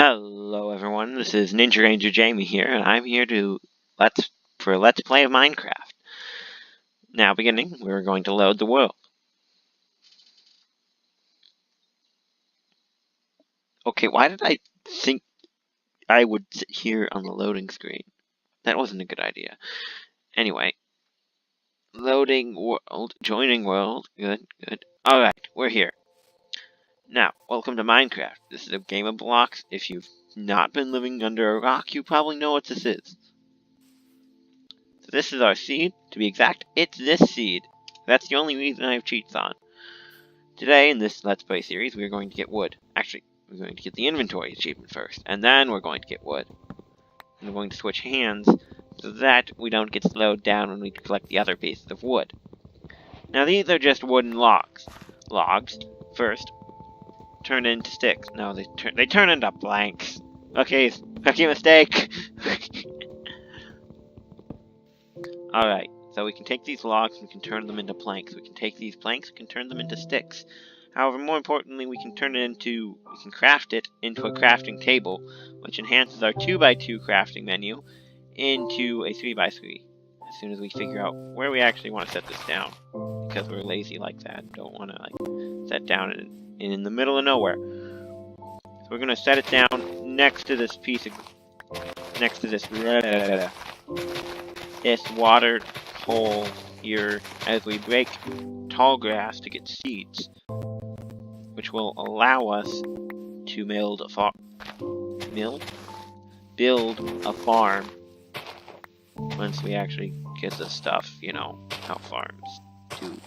Hello everyone, this is NinjaRangerJaime here, and I'm here to Let's Play of Minecraft. Now beginning, we're going to load the world. Okay, why did I think I would sit here on the loading screen? That wasn't a good idea. Anyway, loading world, joining world, good. Alright, we're here. Now, welcome to Minecraft. This is a game of blocks. If you've not been living under a rock, you probably know what this is. So this is our seed. To be exact, it's this seed. That's the only reason I have cheats on. Today, in this Let's Play series, we're going to get wood. Actually, we're going to get the inventory achievement first, and then we're going to get wood. And we're going to switch hands so that we don't get slowed down when we collect the other pieces of wood. Now, these are just wooden logs. Logs, first, turn into sticks. No, they turn into planks. Okay, rookie mistake! Alright, so we can take these logs and we can turn them into planks. We can take these planks and we can turn them into sticks. However, more importantly, we can craft it into a crafting table, which enhances our 2x2 crafting menu into a 3x3. As soon as we figure out where we actually want to set this down. Because we're lazy like that. Don't want to set down in the middle of nowhere. So we're going to set it down next to this piece of... this water hole here as we break tall grass to get seeds, which will allow us to build a farm once we actually get the stuff, you know, how farms do.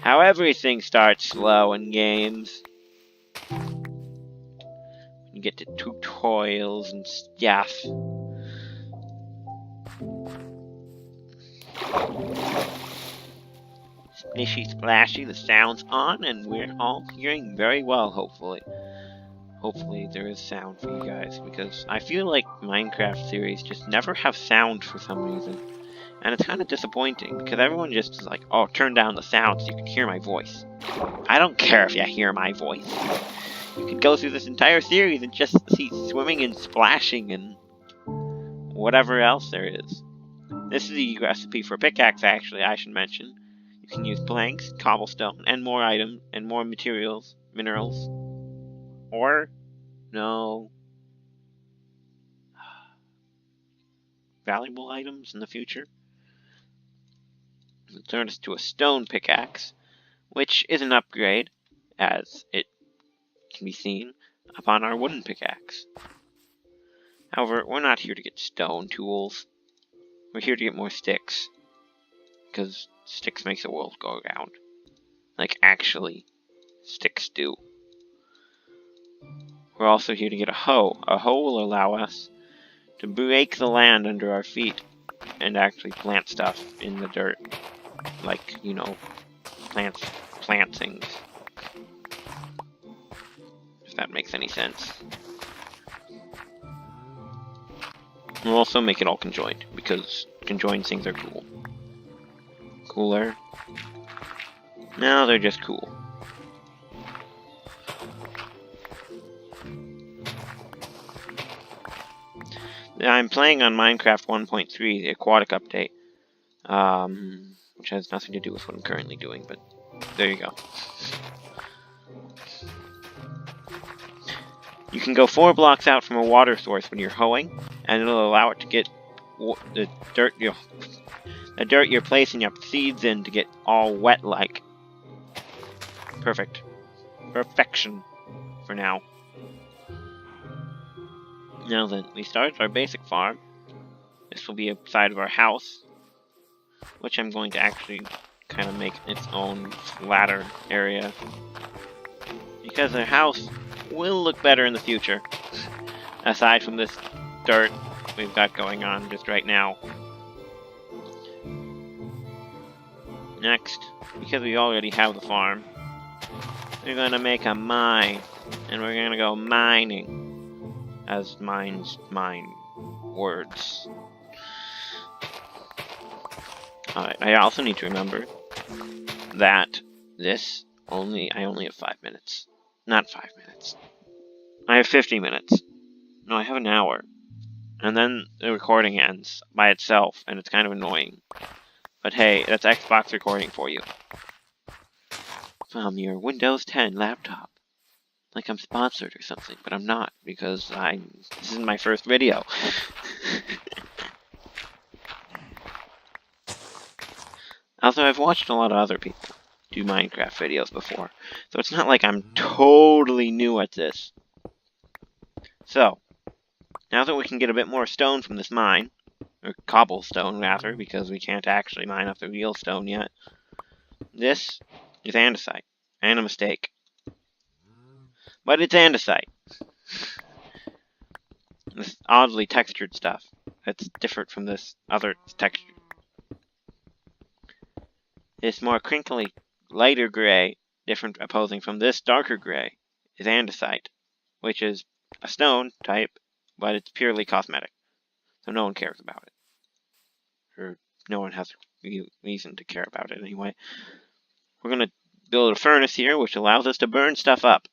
How everything starts slow in games. You get to tutorials and stuff. Splishy splashy, the sound's on, and we're all hearing very well, hopefully. Hopefully there is sound for you guys, because I feel like Minecraft series just never have sound for some reason. And it's kind of disappointing, because everyone just is like, oh, turn down the sound so you can hear my voice. I don't care if you hear my voice. You could go through this entire series and just see swimming and splashing and whatever else there is. This is the recipe for pickaxe, actually, I should mention. You can use planks, cobblestone, and more items, and more minerals. Or, no, valuable items in the future. It'll turn us to a stone pickaxe, which is an upgrade, as it can be seen upon our wooden pickaxe. However, we're not here to get stone tools. We're here to get more sticks. Because sticks make the world go around. Like, actually, sticks do. We're also here to get a hoe. A hoe will allow us to break the land under our feet and actually plant stuff in the dirt. Like, you know, plant things. If that makes any sense. We'll also make it all conjoined, because conjoined things are cool. Cooler. No, they're just cool. I'm playing on Minecraft 1.3, the aquatic update, which has nothing to do with what I'm currently doing, but there you go. You can go 4 blocks out from a water source when you're hoeing, and it'll allow it to get the dirt you're placing your seeds in to get all wet-like. Perfect. Perfection for now. Now then, we started our basic farm. This will be a side of our house, which I'm going to actually kind of make its own flatter area. Because our house will look better in the future, aside from this dirt we've got going on just right now. Next, because we already have the farm, we're going to make a mine, and we're going to go mining. As mine words. Alright, I also need to remember that I only have 5 minutes. Not 5 minutes. I have 50 minutes. No, I have an hour. And then the recording ends by itself, and it's kind of annoying. But hey, that's Xbox recording for you. From your Windows 10 laptop. Like I'm sponsored or something, but I'm not, because this is my first video. Also, I've watched a lot of other people do Minecraft videos before, so it's not like I'm totally new at this. So, now that we can get a bit more stone from this mine, or cobblestone rather, because we can't actually mine up the real stone yet, this is andesite, and a mistake. But it's andesite. This oddly textured stuff that's different from this other texture. This more crinkly, lighter gray, different opposing from this darker gray, is andesite, which is a stone type, but it's purely cosmetic. So no one cares about it. Or no one has reason to care about it anyway. We're going to build a furnace here, which allows us to burn stuff up.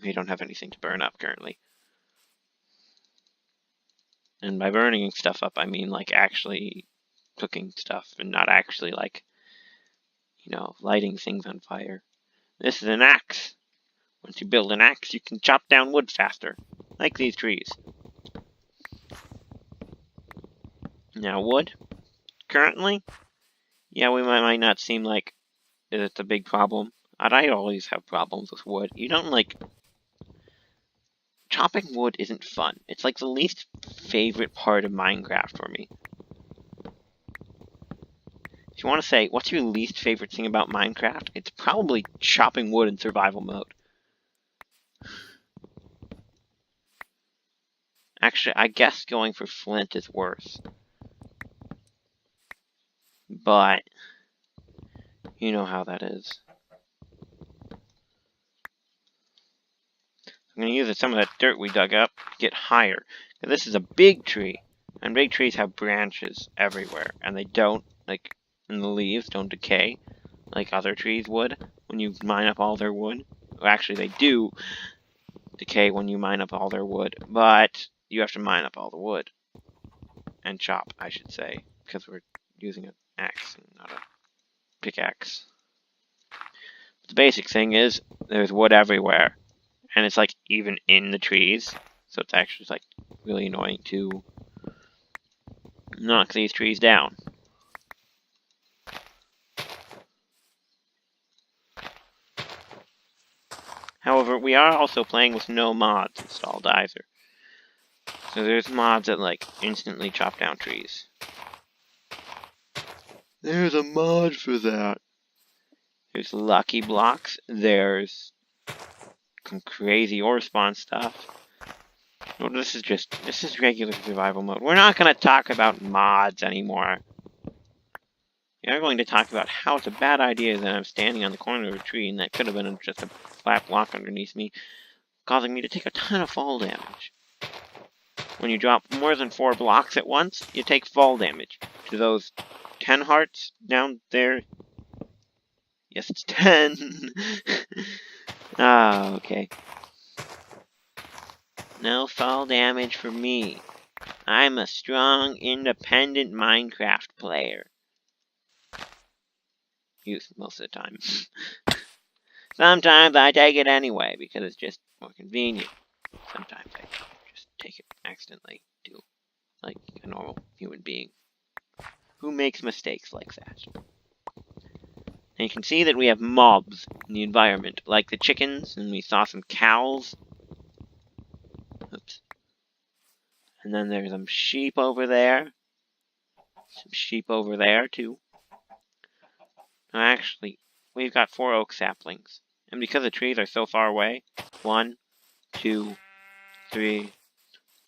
We don't have anything to burn up currently. And by burning stuff up, I mean like actually cooking stuff and not actually like, lighting things on fire. This is an axe. Once you build an axe, you can chop down wood faster, like these trees. Now wood, currently, yeah, we might not seem like it's a big problem. I always have problems with wood. Chopping wood isn't fun. It's like the least favorite part of Minecraft for me. If you want to say, what's your least favorite thing about Minecraft? It's probably chopping wood in survival mode. Actually, I guess going for flint is worse. But, you know how that is. I'm going to use some of that dirt we dug up to get higher. This is a big tree. And big trees have branches everywhere. And they don't, and the leaves don't decay like other trees would when you mine up all their wood. Well, actually, they do decay when you mine up all their wood. But you have to mine up all the wood. And chop, I should say. Because we're using an axe and not a pickaxe. The basic thing is, there's wood everywhere. And it's even in the trees. So it's actually really annoying to knock these trees down. However, we are also playing with no mods installed either. So there's mods that instantly chop down trees. There's a mod for that. There's lucky blocks. There's some crazy ore spawn stuff. No, this is regular survival mode. We're not going to talk about mods anymore. We are going to talk about how it's a bad idea that I'm standing on the corner of a tree and that could have been just a flat block underneath me, causing me to take a ton of fall damage. When you drop more than 4 blocks at once, you take fall damage. To those 10 hearts down there. Yes, it's 10. Okay. No fall damage for me. I'm a strong, independent Minecraft player. Most of the time. Sometimes I take it anyway, because it's just more convenient. Sometimes I just take it accidentally, too. Like a normal human being. Who makes mistakes like that? And you can see that we have mobs in the environment, like the chickens, and we saw some cows. Oops. And then there's some sheep over there. Some sheep over there, too. Actually, we've got 4 oak saplings. And because the trees are so far away, 1, 2, 3,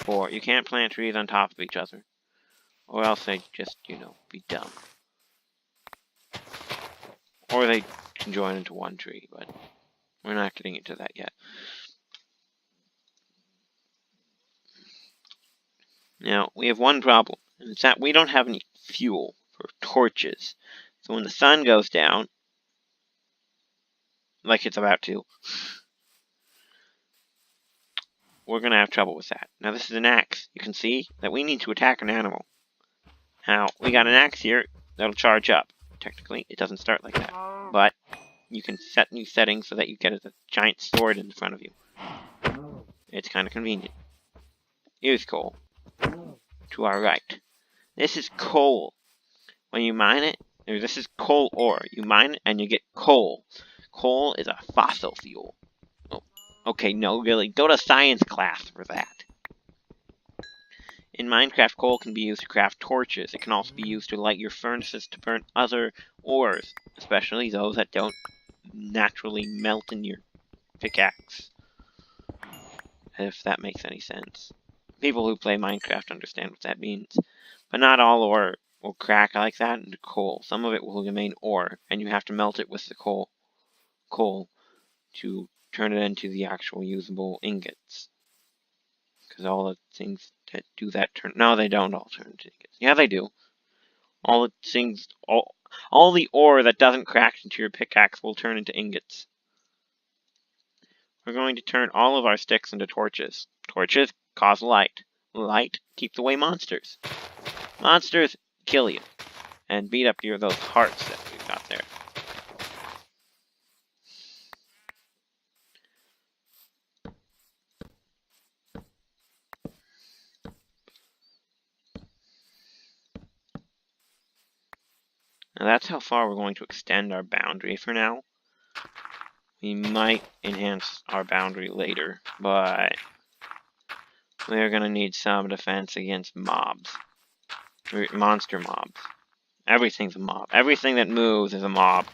4. You can't plant trees on top of each other. Or else they just, be dumb. Or they can join into one tree, but we're not getting into that yet. Now, we have one problem, and it's that we don't have any fuel for torches. So when the sun goes down, like it's about to, we're going to have trouble with that. Now, this is an axe. You can see that we need to attack an animal. Now, we got an axe here that'll charge up. Technically, it doesn't start like that. But you can set new settings so that you get a giant sword in front of you. It's kind of convenient. Here's coal. To our right. This is coal. When you mine it, this is coal ore. You mine it and you get coal. Coal is a fossil fuel. Oh, okay, no, really. Go to science class for that. In Minecraft, coal can be used to craft torches. It can also be used to light your furnaces to burn other ores, especially those that don't naturally melt in your pickaxe. If that makes any sense. People who play Minecraft understand what that means. But not all ore will crack like that into coal. Some of it will remain ore, and you have to melt it with the coal to turn it into the actual usable ingots. Because all the things that do that turn... No, they don't all turn into ingots. Yeah, they do. All the things... All the ore that doesn't crack into your pickaxe will turn into ingots. We're going to turn all of our sticks into torches. Torches cause light. Light keeps away monsters. Monsters kill you. And beat up those hearts that we've got there. Now that's how far we're going to extend our boundary for now. We might enhance our boundary later, but we're going to need some defense against mobs. Monster mobs. Everything's a mob. Everything that moves is a mob.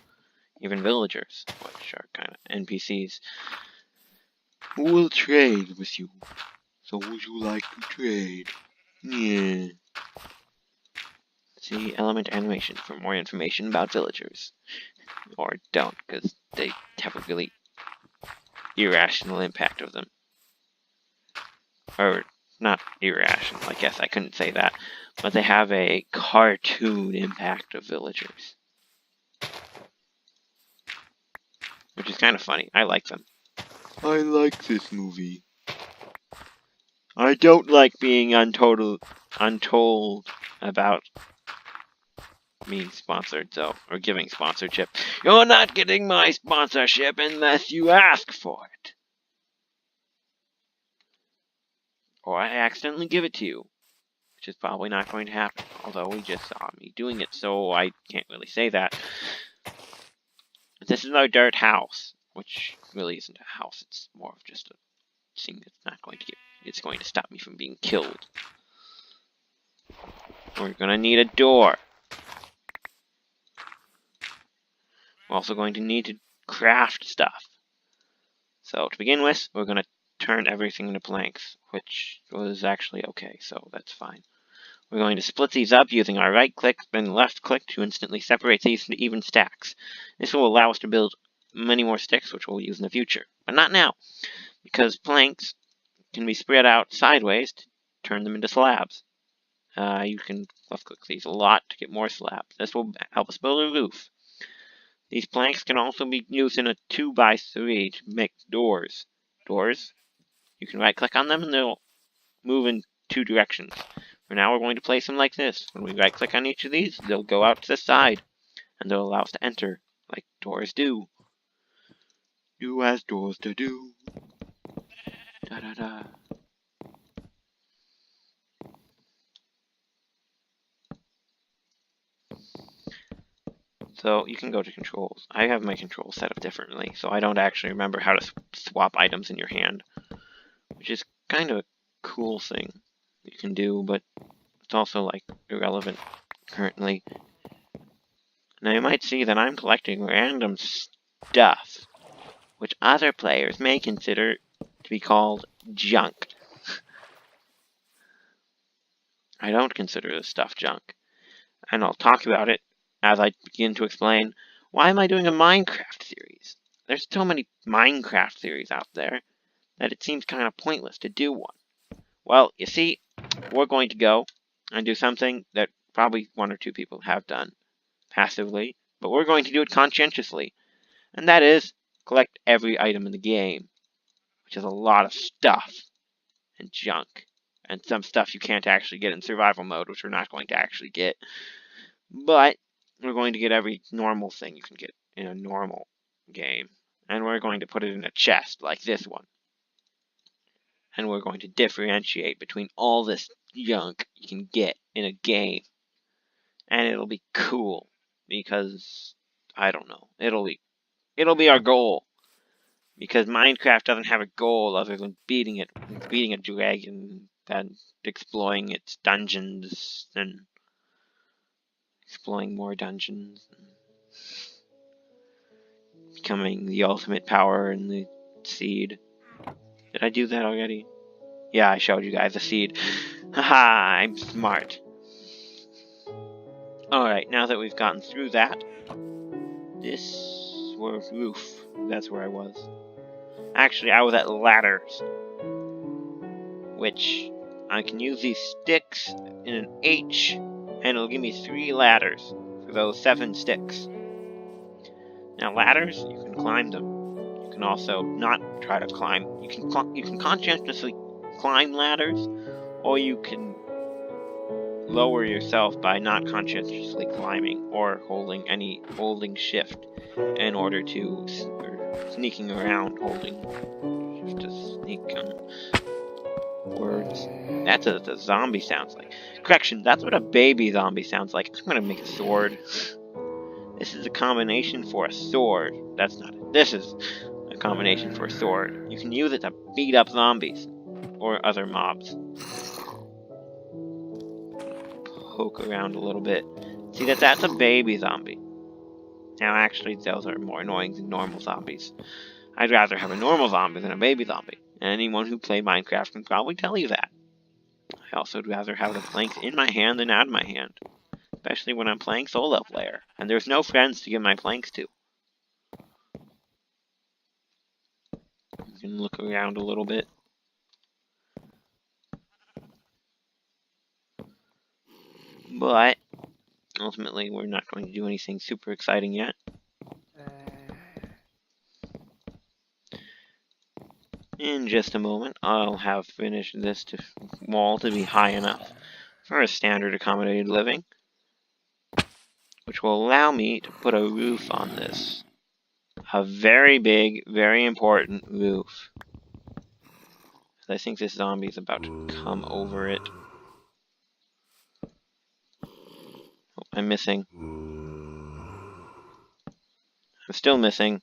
Even villagers, which are kind of NPCs. Who will trade with you? So would you like to trade? Yeah. See element animation for more information about villagers. Or don't, because they have a really irrational impact of them. Or, not irrational, I guess I couldn't say that. But they have a cartoon impact of villagers. Which is kind of funny. I like them. I like this movie. I don't like being untold about being sponsored, though, or giving sponsorship. You're not getting my sponsorship unless you ask for it. Or I accidentally give it to you, which is probably not going to happen, although we just saw me doing it, so I can't really say that. This is our dirt house, which really isn't a house, it's more of just a thing that's not going to it's going to stop me from being killed. We're gonna need a door. We're also going to need to craft stuff. So to begin with, we're going to turn everything into planks, which was actually okay, so that's fine. We're going to split these up using our right click, then left click to instantly separate these into even stacks. This will allow us to build many more sticks, which we'll use in the future. But not now, because planks can be spread out sideways to turn them into slabs. You can left click these a lot to get more slabs. This will help us build a roof. These planks can also be used in a 2x3 to make doors. Doors, you can right click on them and they'll move in 2 directions. For now, we're going to place them like this. When we right click on each of these, they'll go out to the side and they'll allow us to enter, like doors do. Do as doors to do. Da da da. So you can go to controls. I have my controls set up differently, so I don't actually remember how to swap items in your hand, which is kind of a cool thing you can do, but it's also like irrelevant currently. Now you might see that I'm collecting random stuff, which other players may consider to be called junk. I don't consider this stuff junk, and I'll talk about it as I begin to explain why am I doing a Minecraft series. There's so many Minecraft series out there that it seems kind of pointless to do one. Well, you see, we're going to go and do something that probably 1 or 2 people have done passively, but we're going to do it conscientiously, and that is collect every item in the game, which is a lot of stuff. junk. And some stuff you can't actually get in survival mode, which we're not going to actually get. But we're going to get every normal thing you can get in a normal game. And we're going to put it in a chest like this one. And we're going to differentiate between all this junk you can get in a game. And it'll be cool. Because, I don't know, it'll be our goal. Because Minecraft doesn't have a goal other than beating a dragon, and exploring its dungeons, and exploring more dungeons, and becoming the ultimate power in the seed. Did I do that already? Yeah, I showed you guys the seed. Haha, I'm smart. Alright, now that we've gotten through that, this was roof. That's where I was. Actually, I was at ladders, which I can use these sticks in an H, and it'll give me 3 ladders for those 7 sticks. Now, ladders, you can climb them. You can also not try to climb. You can conscientiously climb ladders, or you can lower yourself by not conscientiously climbing or holding shift in order to sneaking around, holding shift to sneak on words. That's what a zombie sounds like. Correction, that's what a baby zombie sounds like. I'm gonna make a sword. This is a combination for a sword. That's not it. This is a combination for a sword. You can use it to beat up zombies or other mobs. Poke around a little bit. See, that's a baby zombie. Now, actually, those are more annoying than normal zombies. I'd rather have a normal zombie than a baby zombie. And anyone who played Minecraft can probably tell you that. I also would rather have the planks in my hand than out of my hand. Especially when I'm playing solo player. And there's no friends to give my planks to. You can look around a little bit. But, ultimately, we're not going to do anything super exciting yet. In just a moment, I'll have finished this wall to be high enough for a standard accommodated living, which will allow me to put a roof on this. A very big, very important roof. I think this zombie is about to come over it. Oh, I'm missing. I'm still missing.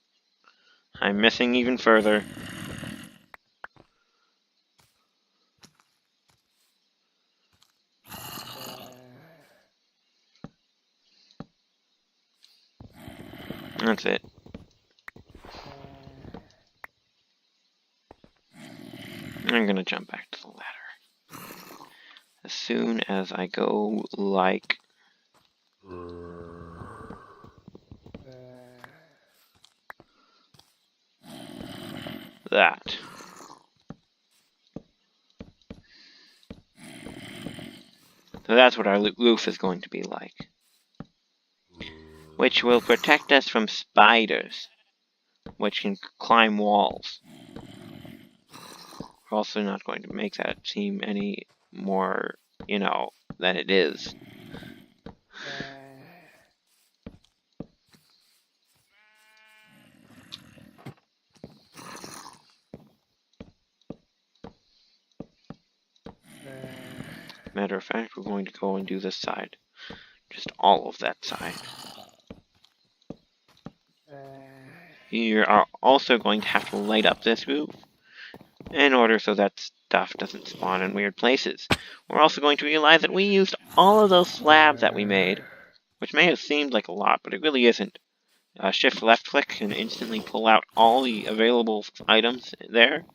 I'm missing even further. That's it. I'm gonna jump back to the ladder. As soon as I go like that. So that's what our roof is going to be like. Which will protect us from spiders, which can climb walls. We're also not going to make that seem any more, than it is. Matter of fact, we're going to go and do this side. Just all of that side. You are also going to have to light up this roof in order so that stuff doesn't spawn in weird places. We're also going to realize that we used all of those slabs that we made, which may have seemed like a lot, but it really isn't. Shift left click can instantly pull out all the available items there,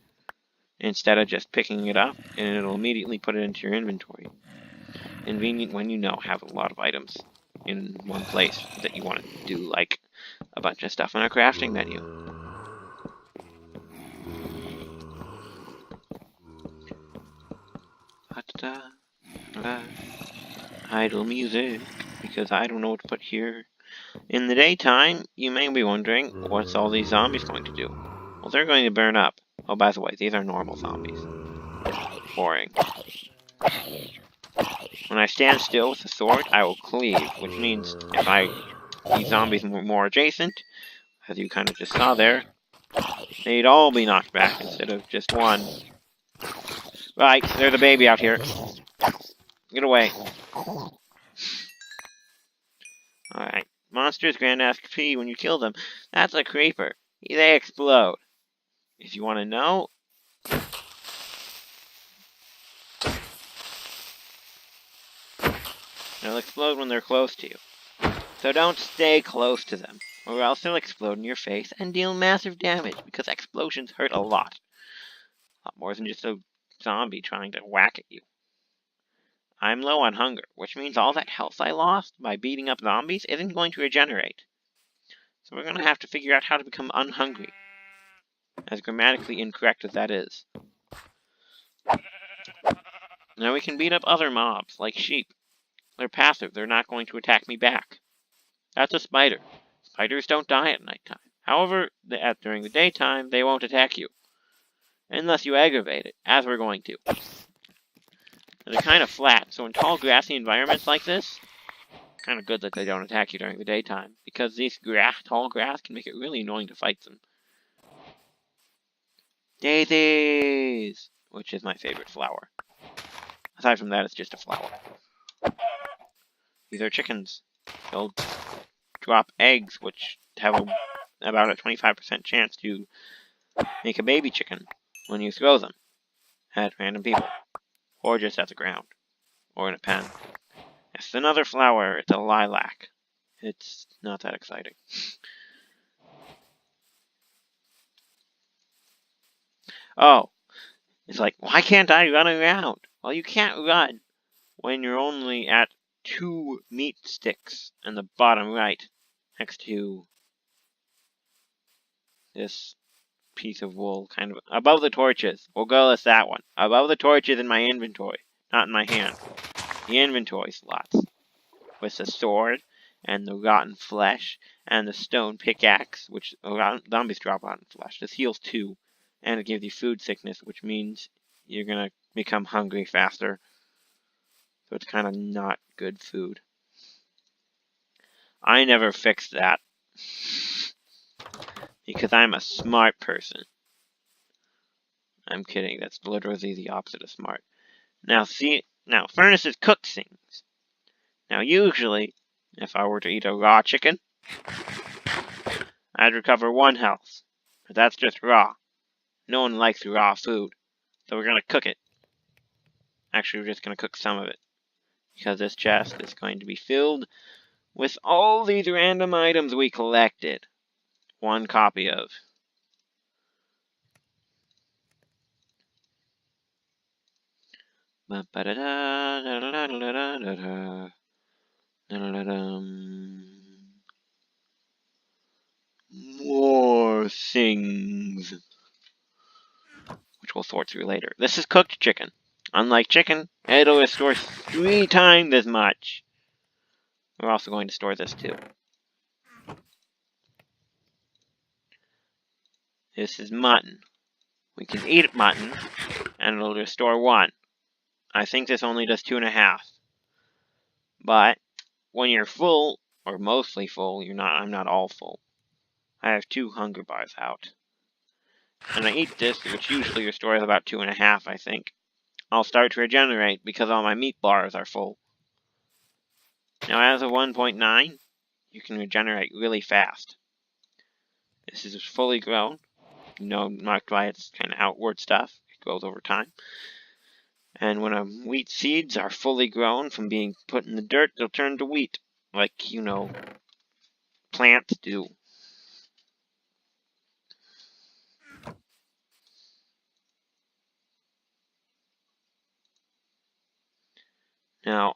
instead of just picking it up, and it'll immediately put it into your inventory. Convenient when you have a lot of items in one place that you want to do, like a bunch of stuff on a crafting menu. Idle music, because I don't know what to put here. In the daytime, you may be wondering, what's all these zombies going to do? Well, they're going to burn up. Oh, by the way, these are normal zombies. boring. When I stand still with the sword, I will cleave, which means if these zombies were more adjacent, as you kind of just saw there, they'd all be knocked back instead of just one. Right, there's a baby out here. Get away. Alright. Monsters grant XP when you kill them. That's a creeper. They explode. If you want to know, they'll explode when they're close to you. So don't stay close to them, or else they'll explode in your face and deal massive damage, because explosions hurt a lot. A lot more than just a zombie trying to whack at you. I'm low on hunger, which means all that health I lost by beating up zombies isn't going to regenerate. So we're going to have to figure out how to become unhungry, as grammatically incorrect as that is. Now we can beat up other mobs, like sheep. They're passive, they're not going to attack me back. That's a spider. Spiders don't die at nighttime. However, during the daytime, they won't attack you. Unless you aggravate it, as we're going to. And they're kind of flat, so in tall grassy environments like this, kind of good that they don't attack you during the daytime, because these tall grass can make it really annoying to fight them. Daisies! Which is my favorite flower. Aside from that, it's just a flower. These are chickens. They'll drop eggs, which have about a 25% chance to make a baby chicken when you throw them at random people, or just at the ground, or in a pen. It's another flower. It's a lilac. It's not that exciting. Oh, it's like, why can't I run around? Well, you can't run when you're only at 2 meat sticks in the bottom right, next to this piece of wool, kind of above the torches. We'll go with that one. Above the torches in my inventory, not in my hand. The inventory slots. With the sword, and the rotten flesh, and the stone pickaxe, which zombies drop rotten flesh. This heals 2, and it gives you food sickness, which means you're gonna become hungry faster. So it's kind of not good food. I never fixed that. Because I'm a smart person. I'm kidding, that's literally the opposite of smart. Now furnaces cook things. Now usually, if I were to eat a raw chicken, I'd recover 1 health. But that's just raw. No one likes raw food. So we're going to cook it. Actually, we're just going to cook some of it. Because this chest is going to be filled with all these random items we collected. 1 copy of. More things. Which we'll sort through later. This is cooked chicken. Unlike chicken, it'll restore 3 times as much. We're also going to store this too. This is mutton. We can eat mutton, and it'll restore 1. I think this only does 2.5. But when you're full, or mostly full, I'm not all full. I have 2 hunger bars out. And I eat this, which usually restores about 2.5, I think. I'll start to regenerate because all my meat bars are full. Now as of 1.9, you can regenerate really fast. This is fully grown. Marked by its kind of outward stuff. It grows over time. And when wheat seeds are fully grown from being put in the dirt, they'll turn to wheat. Like, plants do. Now,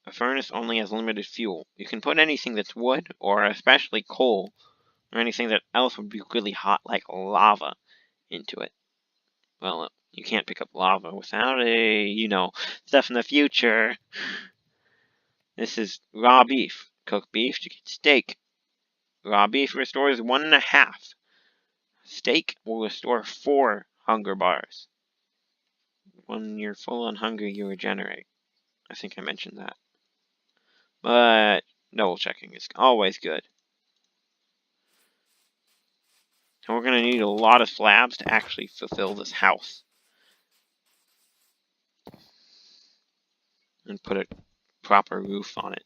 a furnace only has limited fuel. You can put anything that's wood, or especially coal, or anything that else would be really hot, like lava, into it. Well, you can't pick up lava without stuff in the future. This is raw beef. Cooked beef to get steak. Raw beef restores 1.5. Steak will restore 4 hunger bars. when you're full and hungry, you regenerate. I think I mentioned that. But double checking is always good. And we're going to need a lot of slabs to actually fulfill this house. And put a proper roof on it.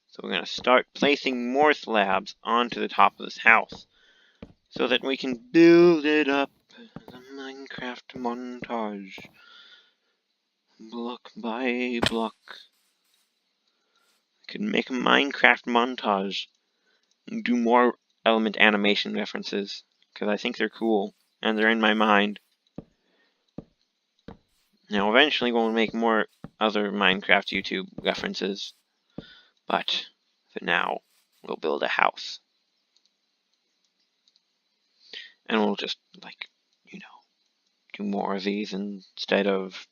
So we're going to start placing more slabs onto the top of this house. So that we can build it up. The Minecraft montage. Block by block. I could make a Minecraft montage. And do more element animation references. Because I think they're cool. And they're in my mind. Now eventually we'll make more other Minecraft YouTube references. But for now, we'll build a house. And we'll just, like, you know, do more of these instead of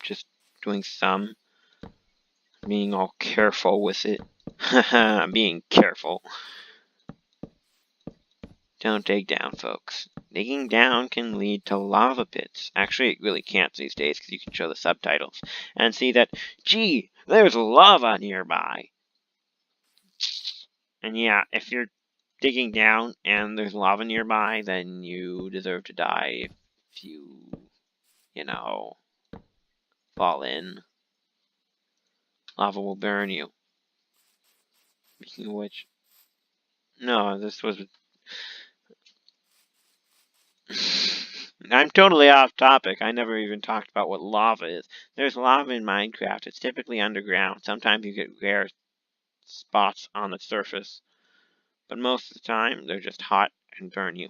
just doing some. Being all careful with it. Haha, being careful. Don't dig down, folks. Digging down can lead to lava pits. Actually, it really can't these days because you can show the subtitles and see that, gee, there's lava nearby. And yeah, if you're digging down and there's lava nearby, then you deserve to die if you know, fall in. Lava will burn you. Speaking of which, no, this was... I'm totally off topic. I never even talked about what lava is. There's lava in Minecraft. It's typically underground. Sometimes you get rare spots on the surface. But most of the time, they're just hot and burn you.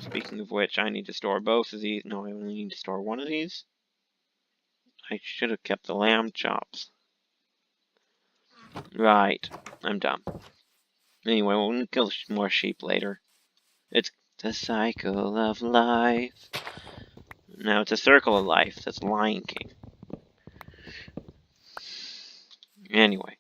Speaking of which, I need to store both of these. No, I only need to store one of these. I should have kept the lamb chops. Right. I'm dumb. Anyway, we'll kill more sheep later. It's the cycle of life. No, it's a circle of life. That's Lion King. Anyway.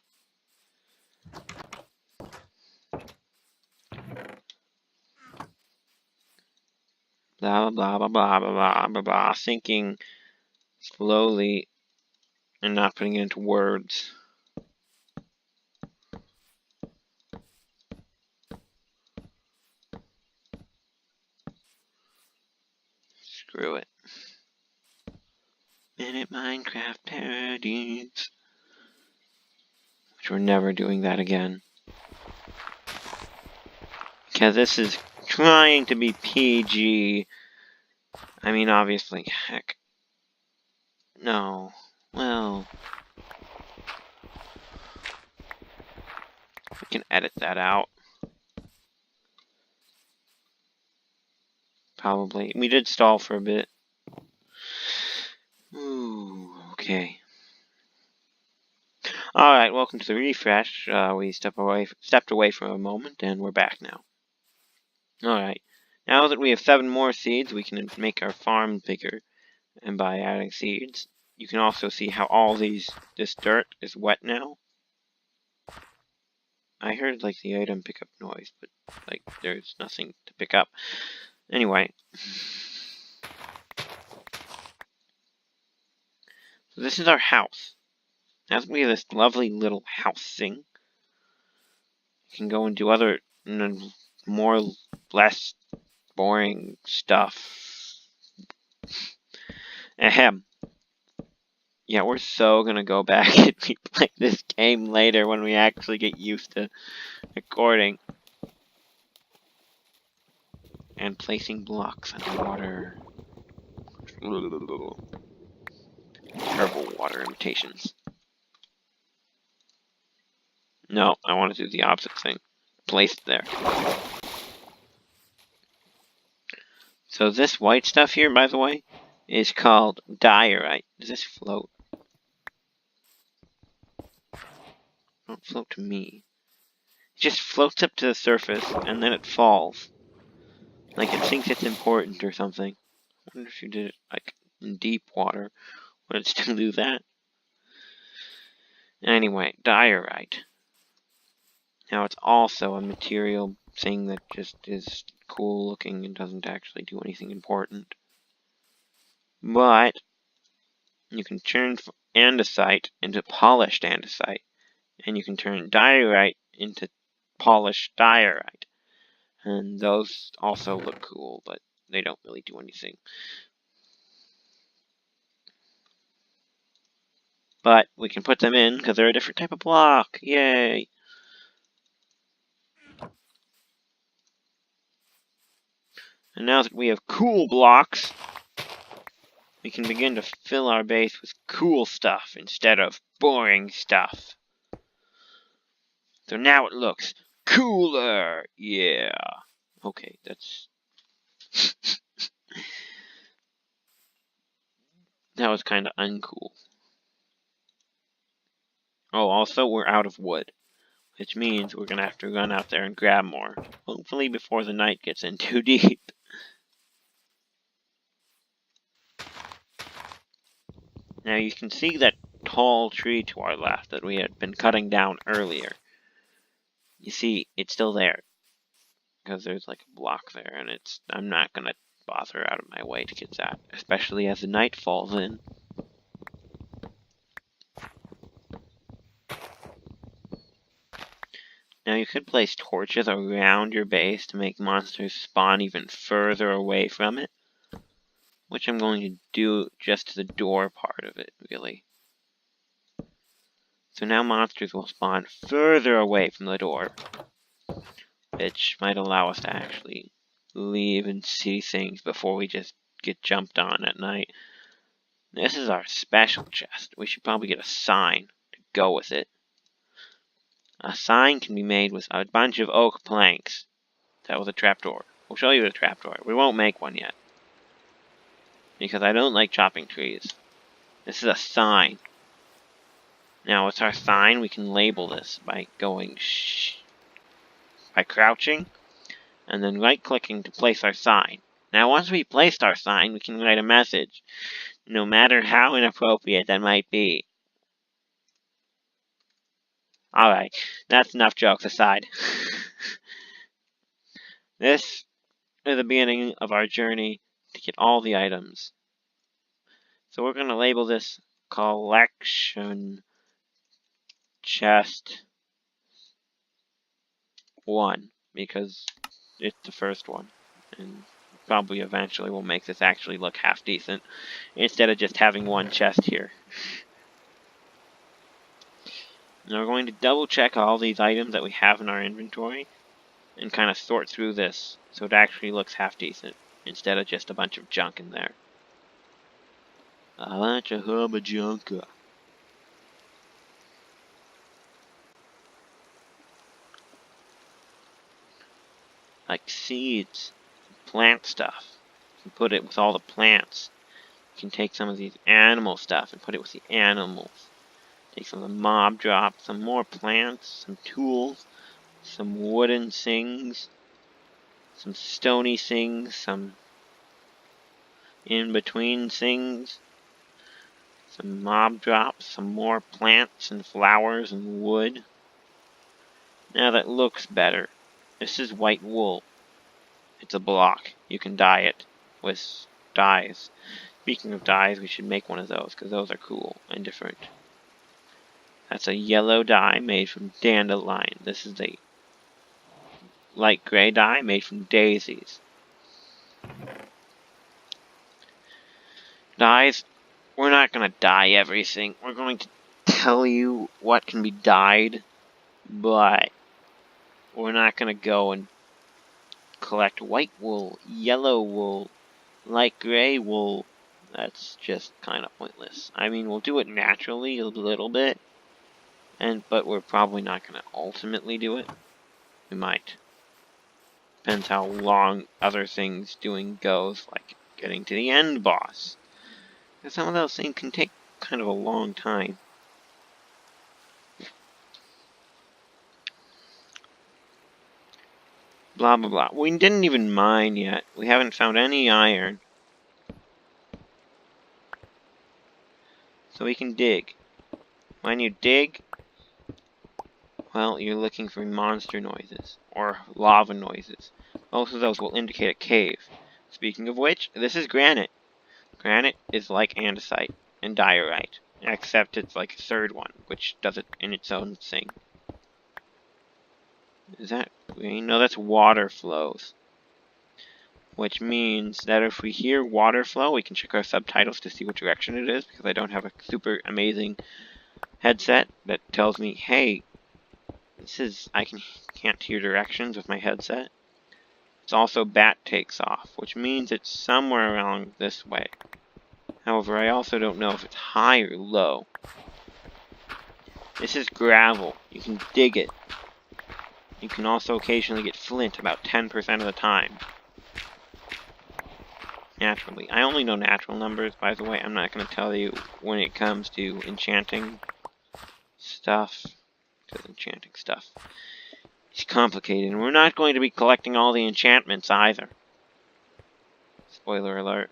Blah, blah, blah, blah, blah, blah, blah, blah. Thinking slowly and not putting it into words. Screw it. Minute Minecraft parodies. Which we're never doing that again. Because this is trying to be PG. I mean, obviously, heck. No. Well. We can edit that out. Probably. We did stall for a bit. Ooh, okay. Alright, welcome to the refresh. We stepped away for a moment, and we're back now. Alright. Now that we have 7 more seeds, we can make our farm bigger. And by adding seeds, you can also see how all this dirt is wet now. I heard, like, the item pickup noise, but, like, there's nothing to pick up. Anyway. So this is our house. Now that we have this lovely little house thing, you can go and do other, less boring stuff. Ahem. Yeah, we're so gonna go back and replay this game later when we actually get used to recording. And placing blocks underwater. Terrible water imitations. No, I want to do the opposite thing. Placed there. So this white stuff here, by the way, is called diorite. Does this float? Don't float to me. It just floats up to the surface, and then it falls. Like it thinks it's important or something. I wonder if you did it, like, in deep water. Would it still do that? Anyway, diorite. Now it's also a material thing that just is cool looking and doesn't actually do anything important. But you can turn andesite into polished andesite, and you can turn diorite into polished diorite. And those also look cool, but they don't really do anything. But we can put them in because they're a different type of block. Yay! And now that we have cool blocks, we can begin to fill our base with cool stuff instead of boring stuff. So now it looks cooler! Yeah. Okay, that's... that was kind of uncool. Oh, also, we're out of wood, which means we're going to have to run out there and grab more. Hopefully before the night gets in too deep. Now you can see that tall tree to our left that we had been cutting down earlier. You see, it's still there. Because there's like a block there, and I'm not going to bother out of my way to get that. Especially as the night falls in. Now you could place torches around your base to make monsters spawn even further away from it. Which I'm going to do just to the door part of it, really. So now monsters will spawn further away from the door, which might allow us to actually leave and see things before we just get jumped on at night. This is our special chest. We should probably get a sign to go with it. A sign can be made with a bunch of oak planks. That was a trapdoor. We'll show you the trapdoor. We won't make one yet, because I don't like chopping trees. This is a sign. Now, with our sign, we can label this by going by crouching, and then right-clicking to place our sign. Now, once we placed our sign, we can write a message, no matter how inappropriate that might be. Alright, that's enough jokes aside. This is the beginning of our journey to get all the items. So we're going to label this Collection Chest 1, because it's the first one. And probably eventually we'll make this actually look half decent, instead of just having one chest here. Now we're going to double check all these items that we have in our inventory, and kind of sort through this so it actually looks half decent, instead of just a bunch of junk in there. A bunch of hubba junka. Like seeds, plant stuff. You can put it with all the plants. You can take some of these animal stuff and put it with the animals. Take some of the mob drops, some more plants, some tools, some wooden things, some stony things, some in-between things, some mob drops, some more plants and flowers and wood. Now that looks better. This is white wool. It's a block. You can dye it with dyes. Speaking of dyes, we should make one of those, because those are cool and different. That's a yellow dye made from dandelion. This is a light gray dye made from daisies. Dyes, we're not going to dye everything. We're going to tell you what can be dyed, but we're not going to go and collect white wool, yellow wool, light gray wool. That's just kind of pointless. I mean, we'll do it naturally a little bit, but we're probably not going to ultimately do it. We might. Depends how long other things doing goes, like getting to the end boss. Because some of those things can take kind of a long time. Blah blah blah. We didn't even mine yet. We haven't found any iron. So we can dig. When you dig, well, you're looking for monster noises, or lava noises. Both of those will indicate a cave. Speaking of which, this is granite. Granite is like andesite and diorite, except it's like a third one, which does it in its own thing. Is that green? No, that's water flows. Which means that if we hear water flow, we can check our subtitles to see what direction it is, because I don't have a super amazing headset that tells me, hey, I can't hear directions with my headset. It's also bat takes off, which means it's somewhere along this way. However, I also don't know if it's high or low. This is gravel. You can dig it. You can also occasionally get flint about 10% of the time. Naturally. I only know natural numbers, by the way. I'm not going to tell you when it comes to enchanting stuff. Because enchanting stuff is complicated. And we're not going to be collecting all the enchantments either. Spoiler alert.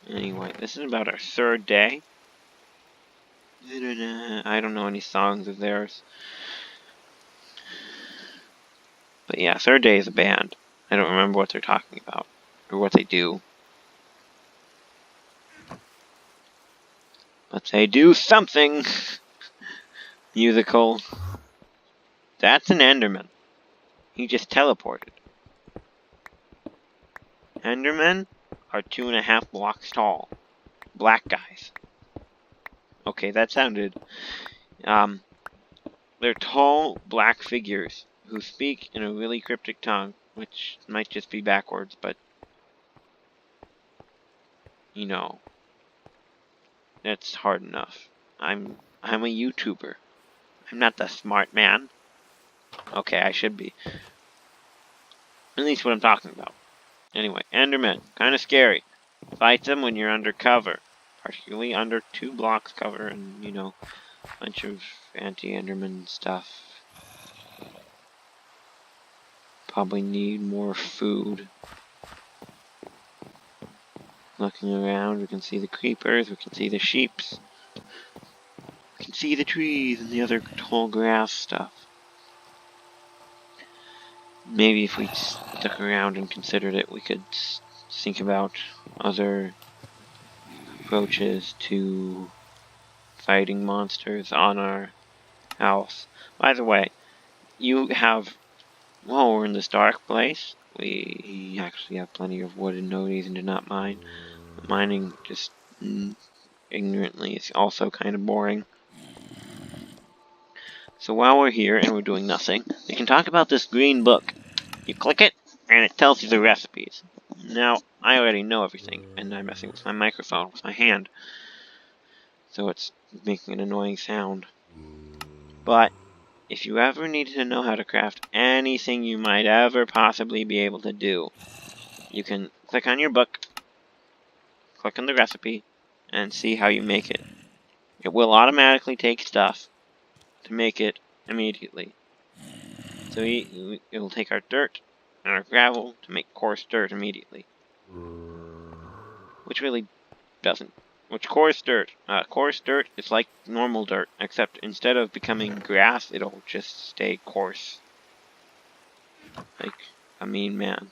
Anyway, this is about our third day. I don't know any songs of theirs. But yeah, third day is a band. I don't remember what they're talking about. Or what they do. But they do something! Musical. That's an Enderman. He just teleported. Endermen are 2.5 blocks tall. Black guys. Okay, that sounded... they're tall, black figures who speak in a really cryptic tongue, which might just be backwards, but... you know... that's hard enough. I'm a YouTuber. I'm not the smart man. Okay, I should be. At least what I'm talking about. Anyway, Endermen. Kinda scary. Fight them when you're under cover. Particularly under 2 blocks cover and, you know, a bunch of anti-Enderman stuff. Probably need more food. Looking around, we can see the creepers, we can see the sheeps. We can see the trees and the other tall grass stuff. Maybe if we stuck around and considered it, we could think about other approaches to fighting monsters on our house. By the way, you have... well, we're in this dark place. We actually have plenty of wood and no reason to not mine. Mining just ignorantly is also kind of boring. So while we're here and we're doing nothing, we can talk about this green book. You click it, and it tells you the recipes. Now, I already know everything, and I'm messing with my microphone with my hand. So it's making an annoying sound. But, if you ever needed to know how to craft anything you might ever possibly be able to do, you can click on your book, click on the recipe, and see how you make it. It will automatically take stuff to make it immediately. So it will take our dirt and our gravel to make coarse dirt immediately. Which really doesn't. Which coarse dirt? Coarse dirt is like normal dirt, except instead of becoming grass, it'll just stay coarse. Like a mean man.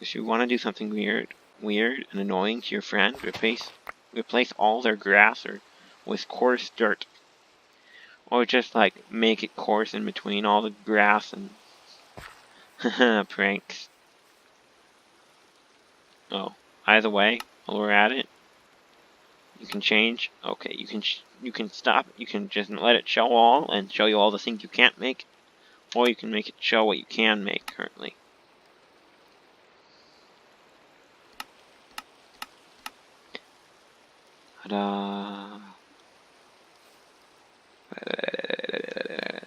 If you want to do something weird and annoying to your friend, replace all their grass with coarse dirt. Or just like make it coarse in between all the grass and pranks. Oh, either way, while we're at it, you can change. Okay, you can stop. You can just let it show all and show you all the things you can't make, or you can make it show what you can make currently. Ta-da!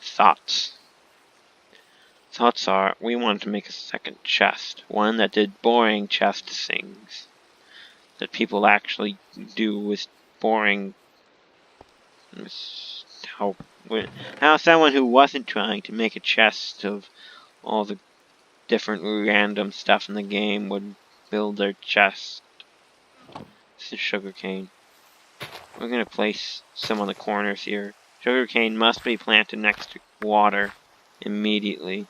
Thoughts. Thoughts are, we wanted to make a second chest. One that did boring chest things. That people actually do with boring... how someone who wasn't trying to make a chest of all the different random stuff in the game would build their chest. This is sugarcane. We're gonna place some on the corners here, Sugarcane must be planted next to water immediately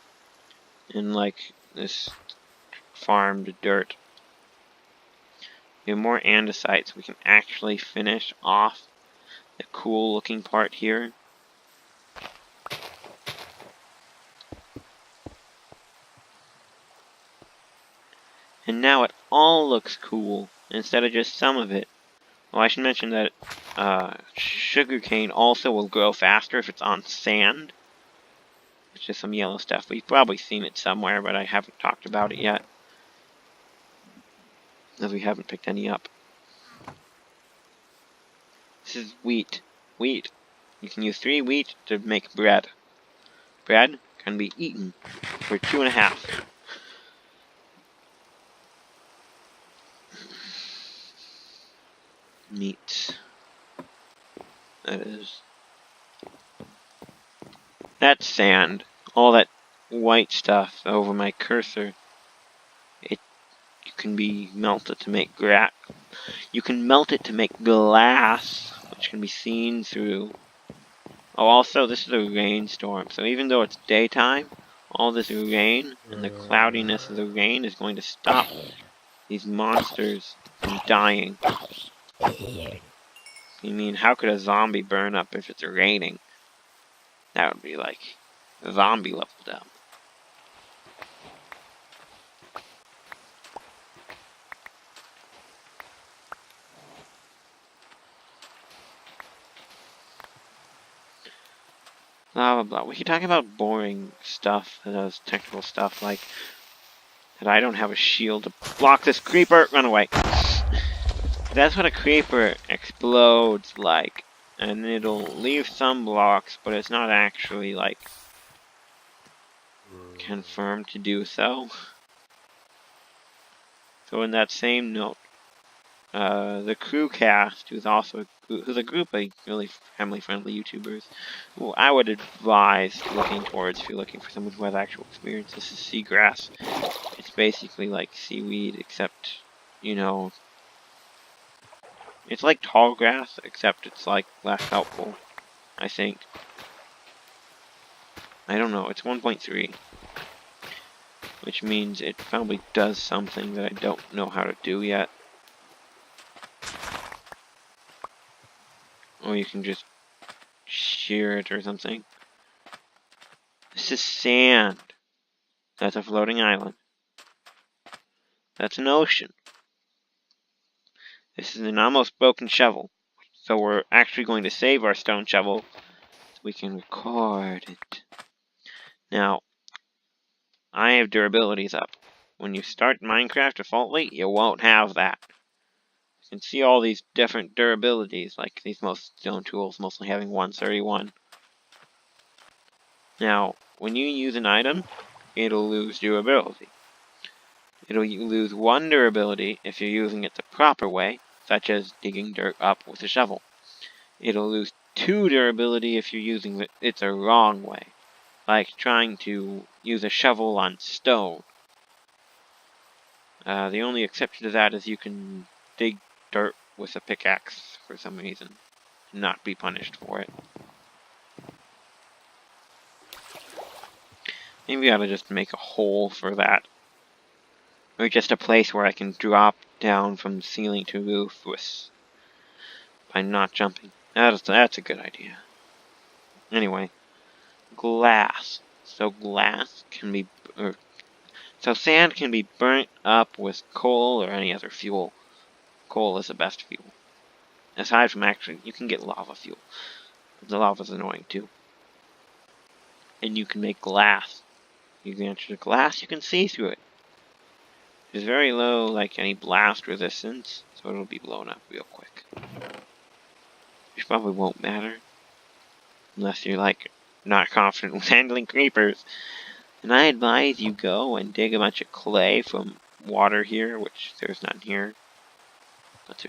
in like this farmed dirt. We have more andesites. We can actually finish off the cool looking part here. And now it all looks cool instead of just some of it. Well, I should mention that sugarcane also will grow faster if it's on sand. It's just some yellow stuff. We've probably seen it somewhere, but I haven't talked about it yet, as we haven't picked any up. This is wheat. Wheat. You can use 3 wheat to make bread. Bread can be eaten for 2.5. Meat. That is. That's sand. All that white stuff over my cursor. It can be melted to make You can melt it to make glass, which can be seen through. Oh, also, this is a rainstorm, so even though it's daytime, all this rain and the cloudiness of the rain is going to stop these monsters from dying. I mean, how could a zombie burn up if it's raining? That would be like zombie level down. Blah blah blah. We can talk about boring stuff, those technical stuff, like that I don't have a shield to block this creeper. Run away. That's what a creeper explodes like, and it'll leave some blocks, but it's not actually like confirmed to do so. So in that same note, the Crewcast, who's a group of really family-friendly YouTubers, who I would advise looking towards if you're looking for someone who has actual experience. This is seagrass. It's basically like seaweed, except, you know, it's like tall grass, except it's like less helpful, I think. I don't know, it's 1.3. Which means it probably does something that I don't know how to do yet. Or you can just shear it or something. This is sand. That's a floating island. That's an ocean. This is an almost broken shovel. So we're actually going to save our stone shovel so we can record it. Now, I have durabilities up. When you start Minecraft defaultly, you won't have that. You can see all these different durabilities, like these most stone tools mostly having 131. Now, when you use an item, it'll lose durability. It'll lose 1 durability if you're using it the proper way, such as digging dirt up with a shovel. It'll lose 2 durability if you're using it the wrong way, like trying to use a shovel on stone. The only exception to that is you can dig dirt with a pickaxe for some reason, and not be punished for it. Maybe I ought to just make a hole for that. Or just a place where I can drop down from ceiling to roof by not jumping. That's a good idea. Anyway, glass. So glass can be, so sand can be burnt up with coal or any other fuel. Coal is the best fuel. Aside from actually, you can get lava fuel. But the lava's annoying too. And you can make glass. You can enter the glass, you can see through it. It's very low, like any blast resistance, so it'll be blown up real quick. Which probably won't matter. Unless you're, like, not confident with handling creepers. And I advise you go and dig a bunch of clay from water here, which there's none here. But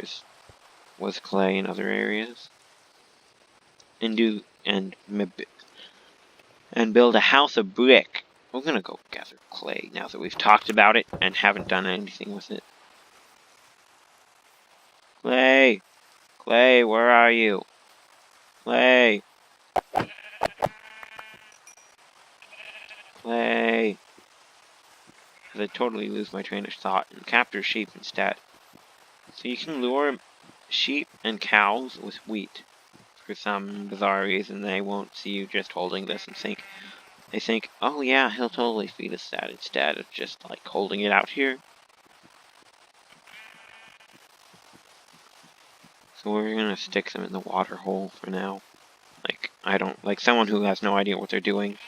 was clay in other areas. And build a house of brick. We're gonna go gather clay now that we've talked about it and haven't done anything with it. Clay! Clay, where are you? Clay! Play. Because I totally lose my train of thought and capture sheep instead. So you can lure sheep and cows with wheat. For some bizarre reason, they won't see you just holding this and they think, oh yeah, he'll totally feed us that instead of just like holding it out here. So we're gonna stick them in the water hole for now. Like, I don't, like someone who has no idea what they're doing.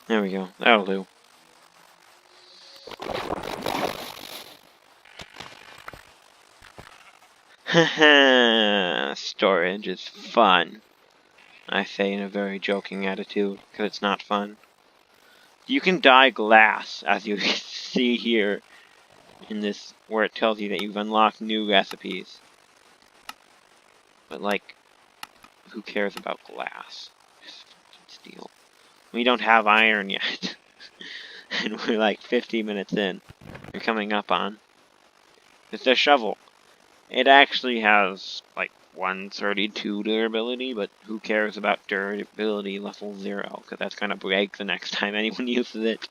There we go, that'll do. Haha, storage is fun. I say in a very joking attitude, because it's not fun. You can dye glass, as you see here in this, where it tells you that you've unlocked new recipes. But like, who cares about glass? Just steel. We don't have iron yet. And we're like 50 minutes in. We're coming up on. It's a shovel. It actually has like 132 durability, but who cares about durability level 0? Because that's gonna break the next time anyone uses it.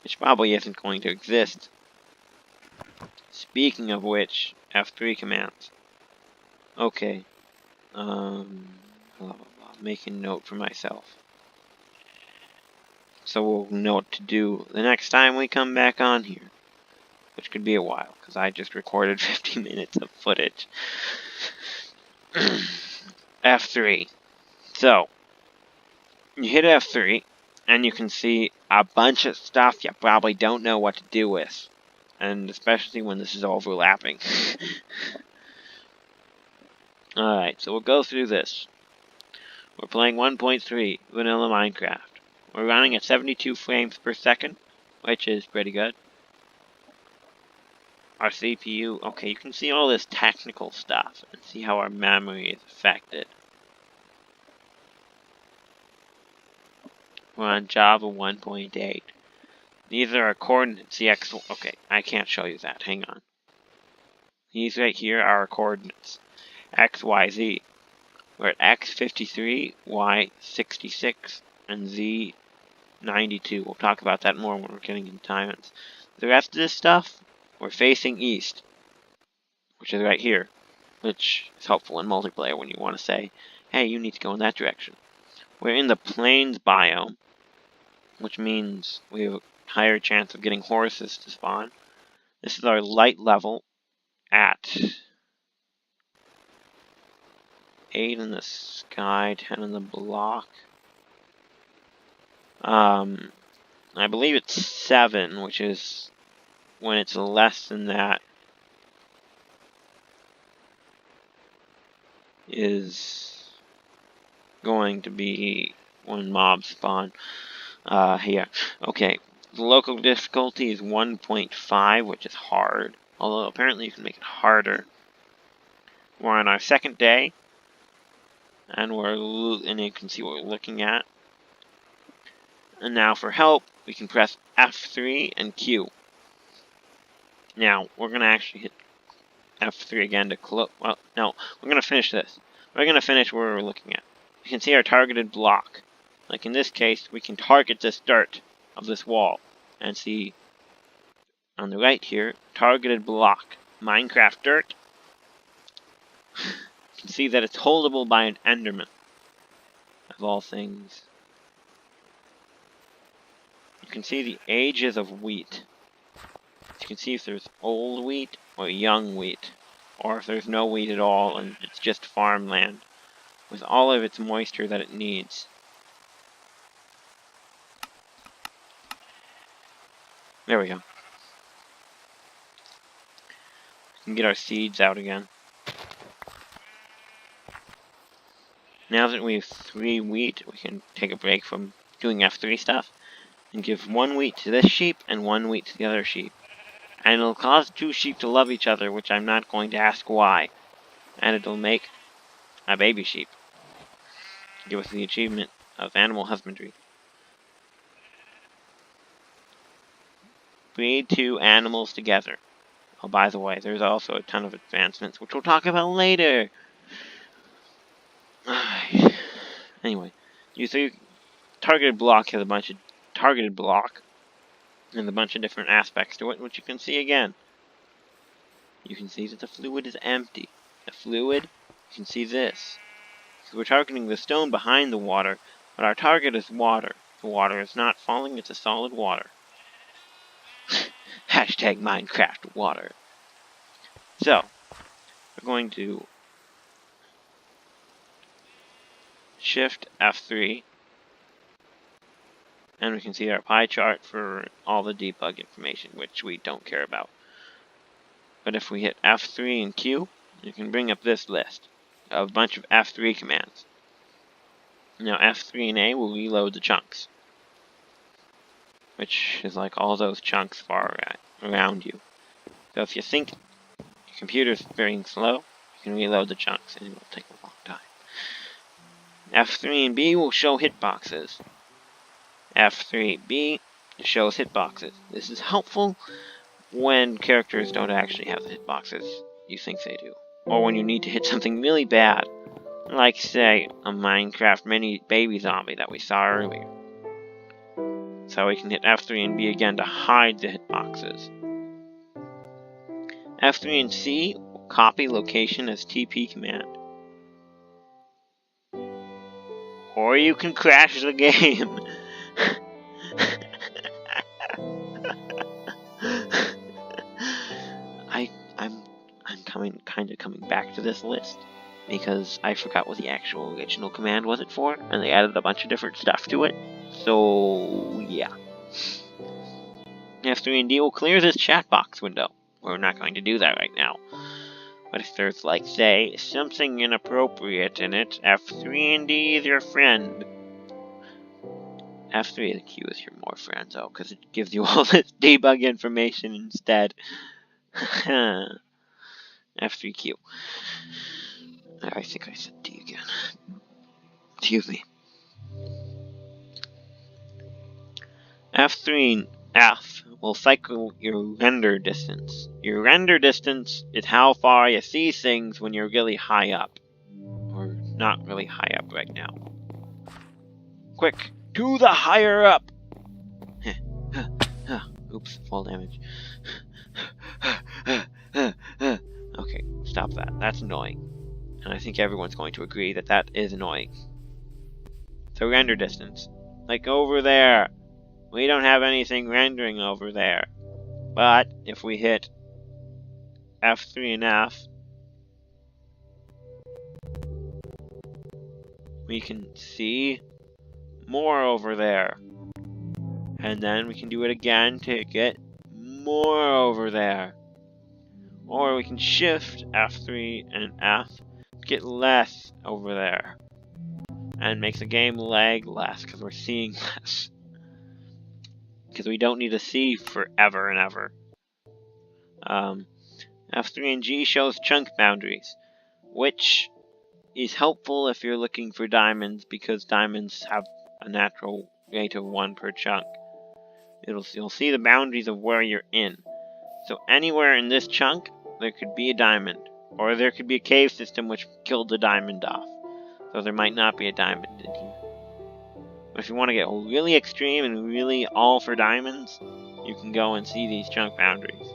Which probably isn't going to exist. Speaking of which, F3 commands. Okay. Blah, blah, blah. Making note for myself. So we'll know what to do the next time we come back on here. Which could be a while, because I just recorded 50 minutes of footage. F3. So, you hit F3, and you can see a bunch of stuff you probably don't know what to do with. And especially when this is overlapping. Alright, so we'll go through this. We're playing 1.3 vanilla Minecraft. We're running at 72 frames per second, which is pretty good. Our CPU, okay, you can see all this technical stuff and see how our memory is affected. We're on Java 1.8. These are our coordinates, the X, okay, I can't show you that, hang on. These right here are our coordinates, X, Y, Z. We're at X 53, Y 66, and Z 92. We'll talk about that more when we're getting into diamonds. The rest of this stuff, we're facing east, which is right here, which is helpful in multiplayer when you want to say, hey, you need to go in that direction. We're in the plains biome, which means we have a higher chance of getting horses to spawn. This is our light level at 8 in the sky, 10 in the block. I believe it's 7, which is when it's less than that is going to be when mobs spawn. Here. Okay. The local difficulty is 1.5, which is hard. Although apparently you can make it harder. We're on our second day. And you can see what we're looking at. And now for help, we can press F3 and Q. Now, we're going to actually hit F3 again to close. Well, no, we're going to finish this. We're going to finish where we're looking at. You can see our targeted block. Like in this case, we can target this dirt of this wall. And see, on the right here, targeted block. Minecraft dirt. You can see that it's holdable by an Enderman. Of all things. You can see the ages of wheat. You can see if there's old wheat or young wheat. Or if there's no wheat at all and it's just farmland. With all of its moisture that it needs. There we go. We can get our seeds out again. Now that we have 3 wheat, we can take a break from doing F3 stuff. And give 1 wheat to this sheep and 1 wheat to the other sheep. And it'll cause 2 sheep to love each other, which I'm not going to ask why. And it'll make a baby sheep. Give us the achievement of animal husbandry. Breed 2 animals together. Oh, by the way, there's also a ton of advancements, which we'll talk about later. Anyway, you see, targeted block has a bunch of targeted block and a bunch of different aspects to it, which you can see again. You can see that the fluid is empty. The fluid, you can see this. Because we're targeting the stone behind the water, but our target is water. The water is not falling, it's a solid water. Hashtag Minecraft water. So, we're going to Shift F3, and we can see our pie chart for all the debug information, which we don't care about. But if we hit F3 and Q, you can bring up this list of a bunch of F3 commands. Now F3 and A will reload the chunks, which is like all those chunks far around you. So if you think your computer's very slow, you can reload the chunks and it will take a long time. F3 and B will show hitboxes. F3B shows hitboxes. This is helpful when characters don't actually have the hitboxes you think they do. Or when you need to hit something really bad. Like, say, a Minecraft mini baby zombie that we saw earlier. So we can hit F3 and B again to hide the hitboxes. F3 and C will copy location as TP command. Or you can crash the game. I'm kind of coming back to this list because I forgot what the actual original command was it for, and they added a bunch of different stuff to it. So yeah. F3 and D will clear this chat box window. We're not going to do that right now. But if there's, like, say, something inappropriate in it, F3 and D is your friend. F3 and Q is your more friend, though, because it gives you all this debug information instead. F3Q. I think I said D again. Excuse me. F3 and F will cycle your render distance. Your render distance is how far you see things when you're really high up. Or not really high up right now. Quick, to the higher up! Oops, fall damage. Okay, stop that. That's annoying. And I think everyone's going to agree that that is annoying. So render distance. Like over there. We don't have anything rendering over there. But if we hit F3 and F, we can see more over there. And then we can do it again to get more over there. Or we can shift F3 and F to get less over there. And make the game lag less because we're seeing less. Because we don't need to see forever and ever. F3 and G shows chunk boundaries, which is helpful if you're looking for diamonds, because diamonds have a natural rate of 1 per chunk. You'll see the boundaries of where you're in. So anywhere in this chunk, there could be a diamond, or there could be a cave system which killed the diamond off. So there might not be a diamond in here. But if you want to get really extreme and really all for diamonds, you can go and see these chunk boundaries.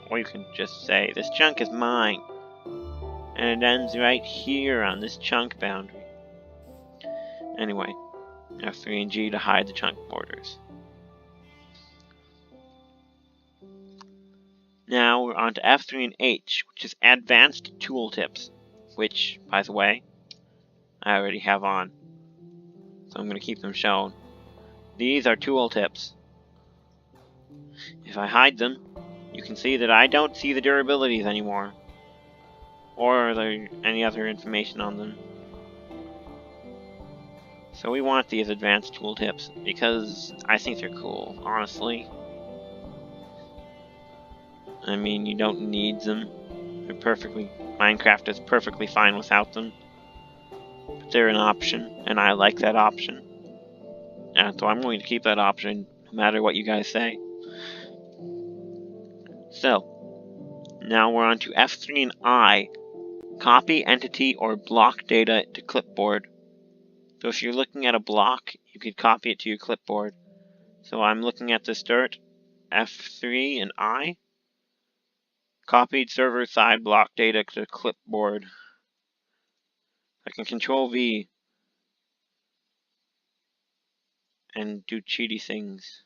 Or you can just say, this chunk is mine. And it ends right here on this chunk boundary. Anyway, F3 and G to hide the chunk borders. Now we're on to F3 and H, which is advanced tooltips. Which, by the way, I already have on. So I'm going to keep them shown. These are tooltips. If I hide them, you can see that I don't see the durabilities anymore. Or any other information on them. So we want these advanced tooltips because I think they're cool, honestly. I mean, you don't need them. Minecraft is perfectly fine without them. But they're an option, and I like that option. And so I'm going to keep that option, no matter what you guys say. So, now we're on to F3 and I. Copy entity or block data to clipboard. So if you're looking at a block, you could copy it to your clipboard. So I'm looking at this dirt, F3 and I. Copied server side block data to clipboard. I can control V and do cheaty things.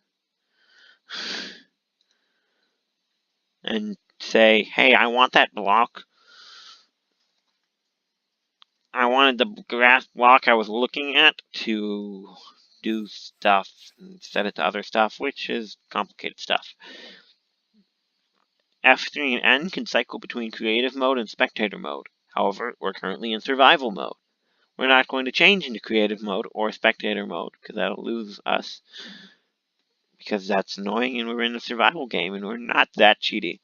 And say, hey, I want that block. I wanted the grass block I was looking at to do stuff and set it to other stuff, which is complicated stuff. F3 and N can cycle between creative mode and spectator mode. However, we're currently in survival mode. We're not going to change into creative mode or spectator mode, because that'll lose us. Because that's annoying and we're in a survival game and we're not that cheaty.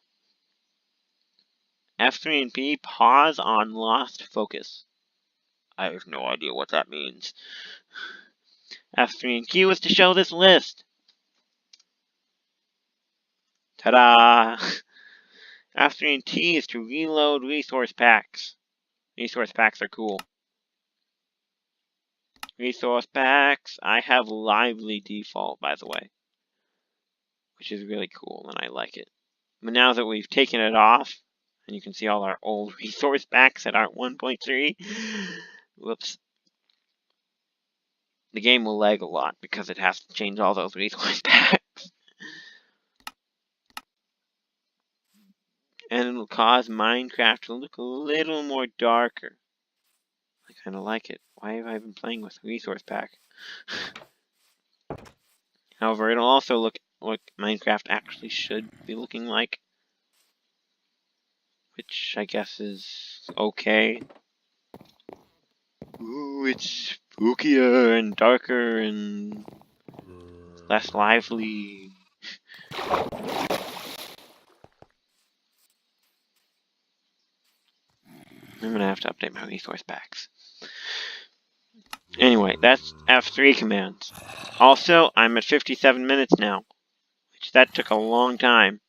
F3 and P pause on lost focus. I have no idea what that means. F3 and Q is to show this list. Ta-da! F3 and T is to reload resource packs. Resource packs are cool. Resource packs. I have lively default, by the way. Which is really cool, and I like it. But now that we've taken it off, and you can see all our old resource packs that aren't 1.3, whoops. The game will lag a lot because it has to change all those resource packs. And it'll cause Minecraft to look a little more darker. I kind of like it. Why have I been playing with resource pack? However, it'll also look what Minecraft actually should be looking like. Which I guess is okay. Ooh, it's spookier and darker and less lively. I'm gonna have to update my resource packs. Anyway, that's F3 commands. Also, I'm at 57 minutes now, which that took a long time.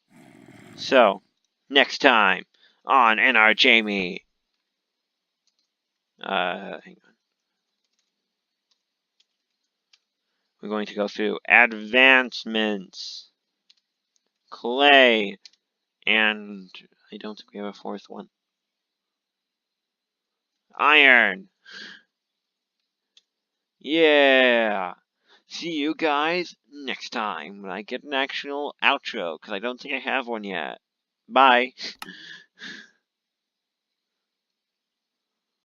So, next time on NinjaRangerJaime. Hang on. We're going to go through advancements, clay, and I don't think we have a fourth one. Iron. Yeah. See you guys next time when I get an actual outro, because I don't think I have one yet. Bye.